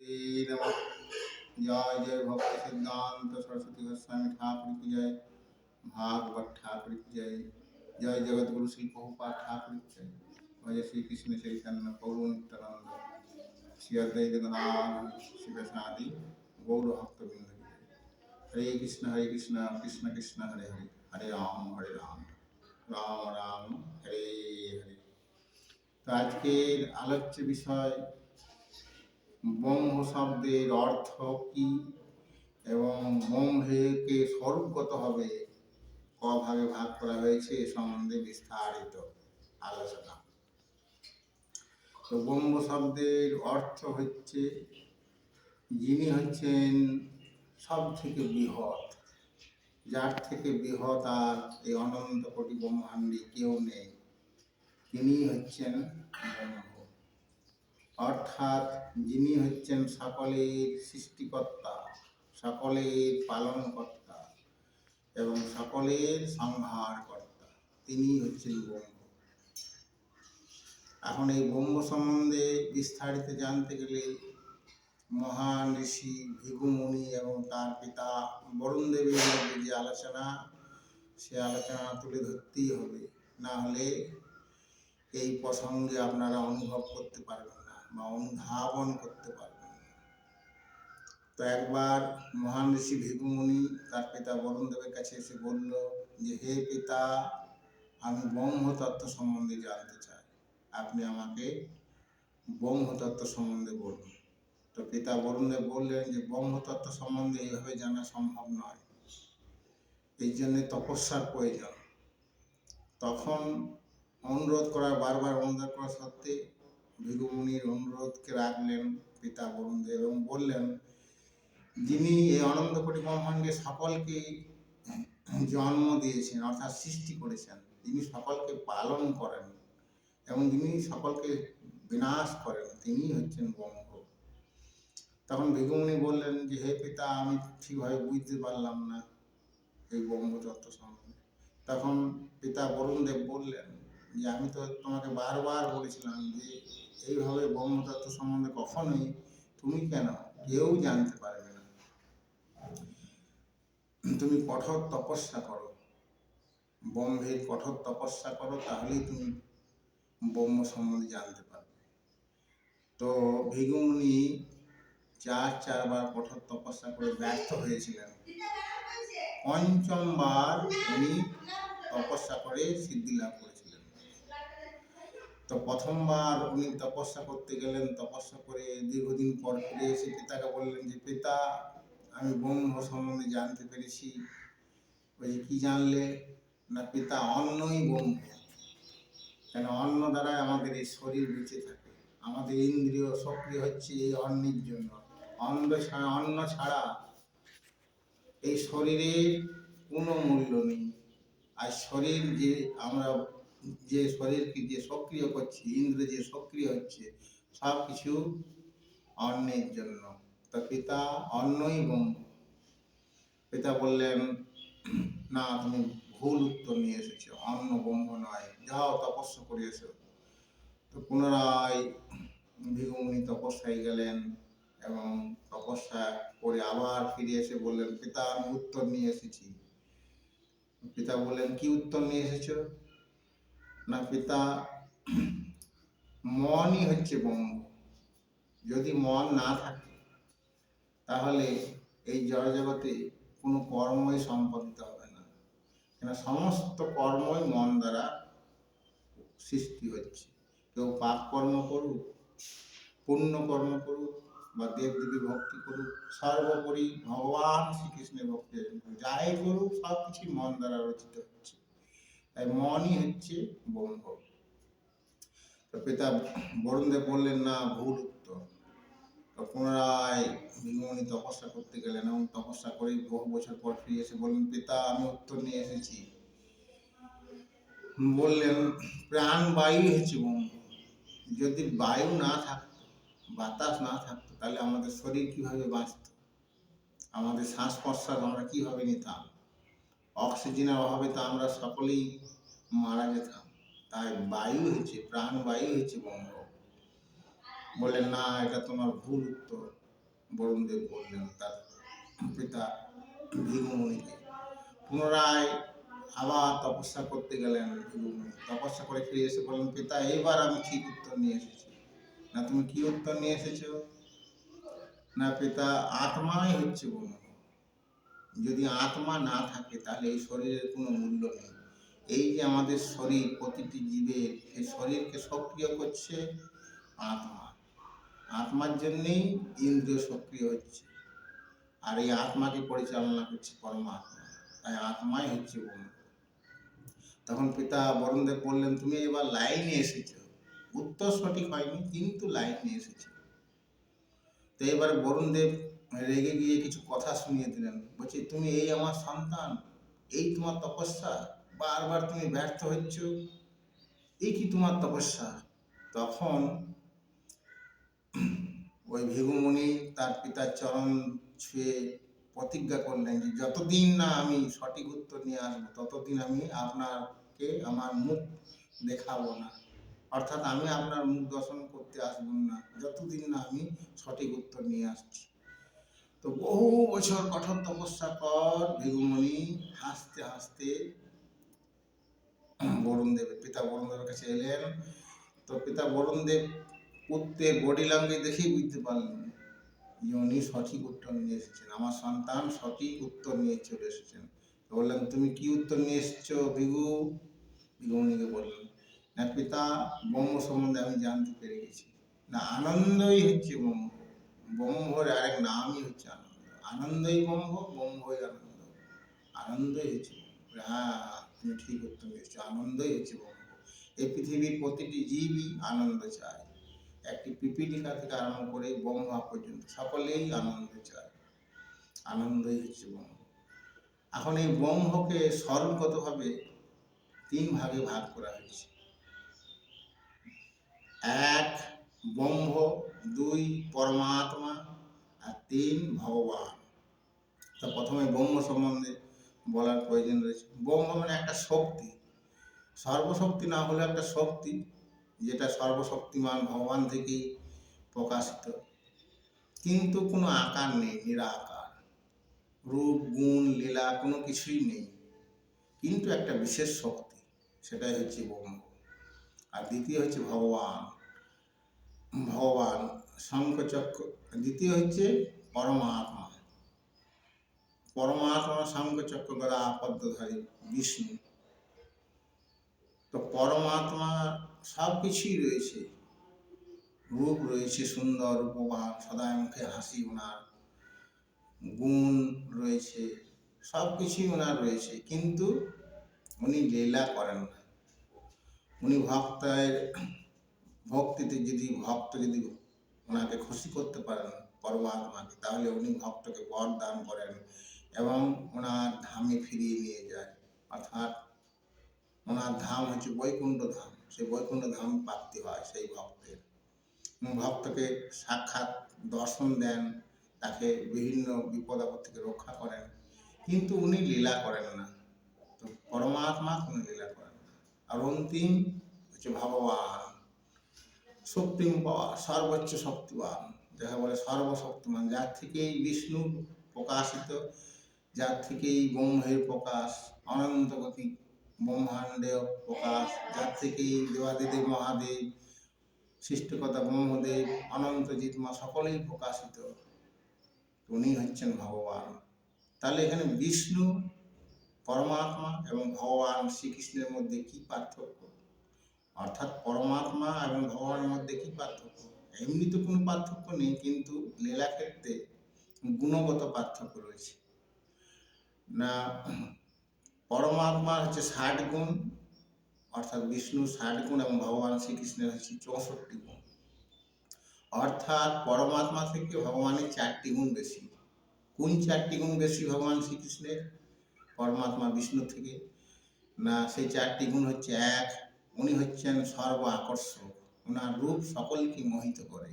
नमः। जय जय भक्ति सिद्धांत सरस्वती गोस्वामी ठाकुर की जय। भागवत ठाकुर की जय। जय जगत गुरु श्री प्रभुपाद ठाकुर की जय। जय श्री कृष्ण चैतन्य प्रभु नित्यानंद श्री अद्वैत गदाधर शिवसादि गौर भक्तवृंद की जय। हरे कृष्ण कृष्ण कृष्ण हरे हरे, हरे राम राम राम हरे हरे। तो আজকের আলোচ্য বিষয় ব্রহ্ম শব্দের অর্থ কি এবং ব্রহ্মকে স্বরূপগতভাবে কভাবে ভাগ করা হয়েছে এ সম্বন্ধে বিস্তারিত আলোচনা। তো ব্রহ্ম শব্দের অর্থ হচ্ছে যিনি হচ্ছেন সব থেকে বৃহৎ, যার থেকে বৃহৎ আর এই অনন্ত কোটি ব্রহ্মাণ্ডে কেউ নেই, তিনি হচ্ছেন ব্রহ্ম। অর্থাৎ যিনি হচ্ছেন সকলের সৃষ্টিকর্তা, সকলের পালনকর্তা এবং সকলের সংহারকর্তা, তিনি হচ্ছেন ব্রহ্ম। এখন এই ব্রহ্ম সম্বন্ধে বিস্তারিত জানতে গেলে মহান ঋষি ভৃগু মুনি এবং তার পিতা বরুণ দেবের মধ্যে যে আলোচনা, সে আলোচনা তুলে ধরতেই হবে, না হলে এই প্রসঙ্গে আপনারা অনুভব করতে পারবেন না বা অনুধাবন করতে পারবেন না। তো একবার মহান ঋষি ভৃগু মুনি তার পিতা বরুণ দেবের কাছে এসে বলল যে, হে পিতা, আমি ব্রহ্মতত্ত্ব সম্বন্ধে জানতে চাই, আপনি আমাকে ব্রহ্মতত্ত্ব সম্বন্ধে বলুন। তো পিতা বরুণ দেব বললেন যে ব্রহ্মতত্ত্ব সম্বন্ধে এইভাবে জানা সম্ভব নয়, এই জন্যে তপস্যার প্রয়োজন। তখন বারবার অনুরোধ করা সত্ত্বে ভৃগু মুনির অনুরোধকে রাখলেন পিতা বরুণ দেব এবং বললেন, যিনি এই অনন্ত কোটি ব্রহ্মাণ্ডে সকলকে জন্ম দিয়েছেন অর্থাৎ সৃষ্টি করেছেন, যিনি সকলকে পালন করেন এবং যিনি সকলকে বিনাশ করেন, তিনি হচ্ছেন ব্রহ্ম। তখন ভৃগু মুনি বললেন যে, হে পিতা, আমি ঠিকভাবে বুঝতে পারলাম না এই ব্রহ্মতত্ত্ব সম্বন্ধে। তখন পিতা বরুণ দেব বললেন যে, আমি তো তোমাকে বারবার বলেছিলাম যে এইভাবে ব্রহ্মতত্ত্ব সম্বন্ধে কখনোই তুমি কেন, কেউ জানতে পারবে না। তুমি কঠোর তপস্যা করো, ব্রহ্মের কঠোর তপস্যা করো, তাহলেই তুমি ব্রহ্ম সম্বন্ধে জানতে পারবে। তো ভৃগু মুনি চারবার কঠোর তপস্যা করে ব্যর্থ হয়েছিলেন। পঞ্চমবার উনি তপস্যা করে সিদ্ধি লাভ করেছিলেন। তো প্রথমবার উনি তপস্যা করতে গেলেন, তপস্যা করে দীর্ঘদিন পর ফিরে এসে পিতাকে বললেন যে, পিতা, আমি ব্রহ্ম সম্বন্ধে জানতে পেরেছি। বলছি, কি জানলে? না, পিতা, অন্নই ব্রহ্ম। কেন? অন্ন দ্বারা আমাদের এই শরীর বেঁচে থাকে, আমাদের ইন্দ্রিয় সক্রিয় হচ্ছে এই অন্নের জন্য। অন্ন ছাড়া এই শরীরের কোনো মূল্য নেই। আর শরীর যে আমরা যে শরীরকে যে সক্রিয় করছি, ইন্দ্র যে সক্রিয় হচ্ছে, সব কিছু অন্নের জন্য। তো পিতা, অন্নই ব্রহ্ম। পিতা বললেন, না, তুমি ভুল উত্তর নিয়ে এসেছো, অন্ন ব্রহ্ম নয়, যাও তপস্যা করে এসো। তো পুনরায় ভৃগু মুনি তপস্যায় গেলেন এবং তপস্যা করে আবার ফিরে এসে বললেন, পিতা, আমি উত্তর নিয়ে এসেছি। পিতা বললেন, কি উত্তর নিয়ে এসেছো? না পিতা, মনই হচ্ছে ব্রহ্ম। যদি মন না থাকে তাহলে এই জড়জগতে কোনো কর্মই সম্পাদিত হবে না, কেন সমস্ত কর্মই মন দ্বারা সৃষ্টি হচ্ছে। কেউ পাপ কর্ম করুক, পুণ্য কর্ম করুক বা দেবদেবী ভক্তি করুক, সর্বোপরি ভগবান শ্রীকৃষ্ণের ভক্তি যাই করুক, সব কিছুই মন দ্বারা রচিত হচ্ছে। তাই মনই হচ্ছে ব্রহ্ম। তো পিতা বরুণ দেব বললেন, না, ভুল উত্তর। তো পুনরায় ভৃগু মুনি তপস্যা করতে গেলেন এবং তপস্যা করে বহু বছর পর ফিরে এসে বললেন, পিতা, আমি উত্তর নিয়ে এসেছি। বললেন, প্রাণবায়ু হচ্ছে ব্রহ্ম। যদি বায়ু না থাকতো, বাতাস না থাকতো, তাহলে আমাদের শরীর কিভাবে বাঁচত? আমাদের শ্বাস প্রশ্বাস আমরা কিভাবে নিতাম? অক্সিজেনের অভাবে তো আমরা সকলেই মারা যেতাম। তাই বায়ু হচ্ছে, প্রাণবায়ু হচ্ছে ব্রহ্ম। বললেন, না, এটা তোমার ভুল উত্তর। বরুণদেব বললেন তার পিতা ভৃগুমুনিকে। পুনরায় আবার তপস্যা করতে গেলেন ভৃগুমুনি। তপস্যা করে ফিরে এসে বললেন, পিতা এইবার আমি ঠিক উত্তর নিয়ে এসেছি। না, তুমি কি উত্তর নিয়ে এসেছো? না পিতা, আত্মাই হচ্ছে ব্রহ্ম। যদি আত্মা না থাকে তাহলে এই শরীরের কোনো মূল্য নেই। এই যে আমাদের শরীর, প্রতিটি জীবের, সেই শরীরকে সক্রিয় করছে আত্মা। আত্মার জন্যেই ইন্দ্রিয় সক্রিয় হচ্ছে, আর এই আত্মাকে পরিচালনা করছে পরমাত্মা। তাই আত্মাই হচ্ছে ব্রহ্ম। তখন পিতা বরুণদেব বললেন, তুমি এবার লাইনে এসেছো। উত্তর সঠিক হয়নি, কিন্তু লাইনে এসেছো। তো এবার বরুণদেব রেগে গিয়ে কিছু কথা শুনিয়ে দিলেন। বলছে, তুমি এই আমার সন্তান, এই তোমার তপস্যা, বারবার তুমি ব্যর্থ হচ্ছ, এই কি তোমার তপস্যা? তখন ওই ভৃগুমুনি তার পিতার চরণ ছুঁয়ে প্রতিজ্ঞা করলেন যে যতদিন না আমি সঠিক উত্তর নিয়ে আসবো ততদিন আমি আপনাকে আমার মুখ দেখাবো না, অর্থাৎ আমি আপনার মুখ দর্শন করতে আসবো না যতদিন না আমি সঠিক উত্তর নিয়ে আসছি। তো বহু বছর কঠোর তপস্যার পর ভৃগুমুনি হাসতে হাসতে পিতা বরুণদেবের কাছে এলেন। তো পিতা বরুণদেব পুত্রের বডি ল্যাঙ্গুয়েজ দেখেই বুঝতে পারলেন যে উনি সঠিক উত্তর নিয়ে এসেছেন, আমার সন্তান সঠিক উত্তর নিয়ে চলে এসেছেন। বললেন, তুমি কি উত্তর নিয়ে এসেছো ভৃগুমুনিকে বললেন, না পিতা, ব্রহ্ম সম্বন্ধে আমি জানতে পেরে গেছি। না, আনন্দই হচ্ছে ব্রহ্ম। ব্রহ্মর আরেক নামই হচ্ছে আনন্দ। আনন্দই ব্রহ্ম, ব্রহ্মই আনন্দ। আনন্দই হচ্ছে ব্রহ্ম। হ্যাঁ, তুমি ঠিক উত্তর নিয়ে এসেছো, আনন্দই হচ্ছে ব্রহ্ম। এই পৃথিবীর প্রতিটি জীবই আনন্দ চায়। একটি পিপীলিকা থেকে আরম্ভ করে ব্রহ্মা পর্যন্ত সকলেই আনন্দ চায়। আনন্দই হচ্ছে ব্রহ্ম। এখন এই ব্রহ্মকে সরলগতভাবে তিন ভাগে ভাগ করা হয়েছে। এক ব্রহ্ম, দুই পরমাত্মা, আর তিন ভগবান। তো প্রথমে ব্রহ্ম সম্বন্ধে বলার প্রয়োজন রয়েছে। ব্রহ্ম মানে একটা শক্তি, সর্বশক্তি না হলে একটা শক্তি, যেটা সর্বশক্তিমান ভগবান থেকেই প্রকাশিত, কিন্তু কোনো আকার নেই, নিরাকার। রূপ, গুণ, লীলা কোনো কিছুই নেই, কিন্তু একটা বিশেষ শক্তি, সেটাই হচ্ছে ব্রহ্ম। আর দ্বিতীয় হচ্ছে ভগবান। ভগবান শঙ্খচক্র। দ্বিতীয় হচ্ছে পরমাত্মা। পরমাত্মা শঙ্খচক্র গদা পদ্মধারী বিষ্ণু। তো পরমাত্মা সব কিছুই রয়েছে, রূপ রয়েছে সুন্দর, রূপবান, সদায় মুখে হাসি ওনার, গুণ রয়েছে, সব কিছুই ওনার রয়েছে, কিন্তু উনি লীলা করেন না। উনি ভক্তিতে ভক্ত যদি ওনাকে খুশি করতে পারেন পরমাত্মাকে, তাহলে উনি ভক্তকে বর দান করেন এবং ওনার ধামে ফিরিয়ে নিয়ে যায়। অর্থাৎ ওনার ধাম হচ্ছে বৈকুণ্ঠ ধাম। সেই বৈকুণ্ঠ ধাম প্রাপ্তি হয় সেই ভক্তের। ভক্তকে সাক্ষাৎ দর্শন দেন, তাকে বিভিন্ন বিপদ আপদ থেকে রক্ষা করেন, কিন্তু উনি লীলা করেন না। তো পরমাত্মা কোনো লীলা করেন না। আর অন্তিম হচ্ছে ভগবান, সুপ্রিম পাওয়ার, সর্বোচ্চ শক্তিমান, যাকে বলে সর্বশক্তিমান, যার থেকেই বিষ্ণু প্রকাশিত, যার থেকেই ব্রহ্মের প্রকাশ, অনন্তগতি ব্রহ্মাণ্ডের প্রকাশ, যার থেকেই দেবাদিদেব মহাদেব, সৃষ্টিকর্তা ব্রহ্মদেব, অনন্ত জিতমা সকলেই প্রকাশিত। উনি হচ্ছেন ভগবান। তাহলে এখানে বিষ্ণু, পরমাত্মা এবং ভগবান শ্রীকৃষ্ণের মধ্যে কি পার্থক্য? অর্থাৎ পরমাত্মা এবং ভগবানের মধ্যে কি পার্থক্য? এমনি তো কোনো পার্থক্য নেই, কিন্তু লীলা ক্ষেত্রে গুণগত পার্থক্য রয়েছে। না, পরমাত্মার হচ্ছে ৬০ গুণ, অর্থাৎ বিষ্ণু ৬০ গুণ, এবং ভগবান শ্রীকৃষ্ণের হচ্ছে ৬৪ গুণ। অর্থাৎ পরমাত্মা থেকে ভগবানের ৪টি গুণ বেশি। কোন ৪টি গুণ বেশি ভগবান শ্রীকৃষ্ণের পরমাত্মা বিষ্ণু থেকে? না, সেই ৪টি গুণ হচ্ছে, এক, উনি হচ্ছেন সর্ব আকর্ষক। ওনার রূপ সকলকে মোহিত করে।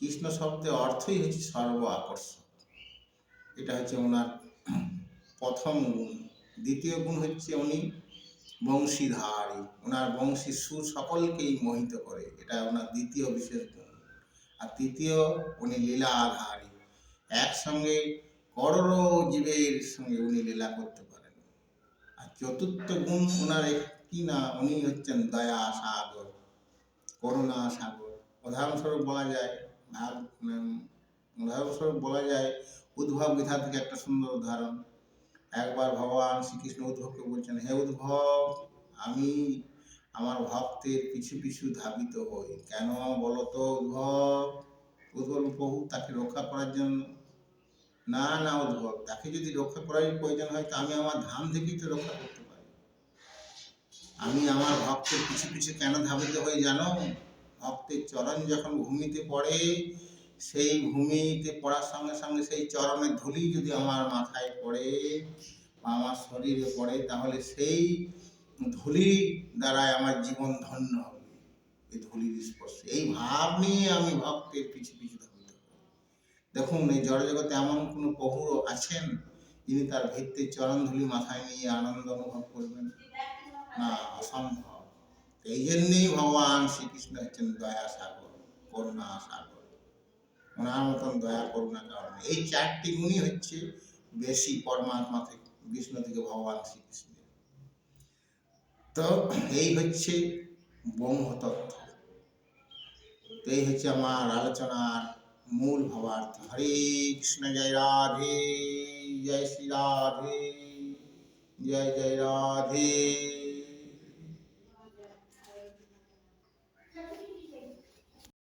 কৃষ্ণ শব্দের অর্থই হচ্ছে সর্ব আকর্ষক। এটা হচ্ছে ওনার প্রথম গুণ। দ্বিতীয় গুণ হচ্ছে উনি বংশীধারী। ওনার বংশীর সুর সকলকেই মোহিত করে, এটা ওনার দ্বিতীয় বিশেষ গুণ। আর তৃতীয়, উনি লীলা আধারী, একসঙ্গে করোড়ো জীবের সঙ্গে উনি লীলা করতে পারেন। আর চতুর্থ গুণ ওনার কি না, উনি হচ্ছেন দয়া সাগর, করুণা সাগর। উদাহরণস্বরূপ বলা যায়, উদাহরণস্বরূপ বলা যায় উদ্ভব গীতা থেকে একটা সুন্দর উদাহরণ। একবার ভগবান শ্রীকৃষ্ণ উদ্ভবকে বলছেন, হে উদ্ভব, আমি আমার ভক্তের পিছু পিছু ধাবিত হই। কেন বলতো উদ্ভব? উদ্ভব প্রভু তাকে রক্ষা করার জন্য। না না উদ্ভব, তাকে যদি রক্ষা করার প্রয়োজন হয় তো আমি আমার ধাম থেকেই তো রক্ষা করতে পারি। আমি আমার ভক্তের পিছু পিছু কেন ধাবিত হই জানো? ভক্তের চরণ যখন ভূমিতে পড়ে, সেই ভূমিতে পড়ার সঙ্গে সঙ্গে সেই চরণের ধুলি যদি আমার মাথায় পড়ে বা আমার শরীরে পড়ে, তাহলে সেই ধুলি দ্বারাই আমার জীবন ধন্য হবে। এই ধুলির স্পর্শে, এই ভাব নিয়ে আমি ভক্তের পিছু পিছু ধাবিত হই। দেখুন, এই জড়জগতে এমন কোনো প্রভু আছেন যিনি তার ভৃত্যের চরণ ধুলি মাথায় নিয়ে আনন্দ অনুভব করবেন? না, অসম্ভব। এই জন্যই ভগবান শ্রীকৃষ্ণ হচ্ছেন দয়া সাগর, করুণা সাগর। ওনার মতন দয়া করুণা কারণ এই চারটি গুণই হচ্ছে বেশি পরমাত্মা থেকে, বিষ্ণু থেকে ভগবান শ্রীকৃষ্ণের। তো এই হচ্ছে ব্রহ্মতত্ত্ব। তো এই হচ্ছে আমার আলোচনার মূল ভাবার্থ। হরে কৃষ্ণ, জয় রাধে, জয় শ্রী রাধে, জয় জয় রাধে।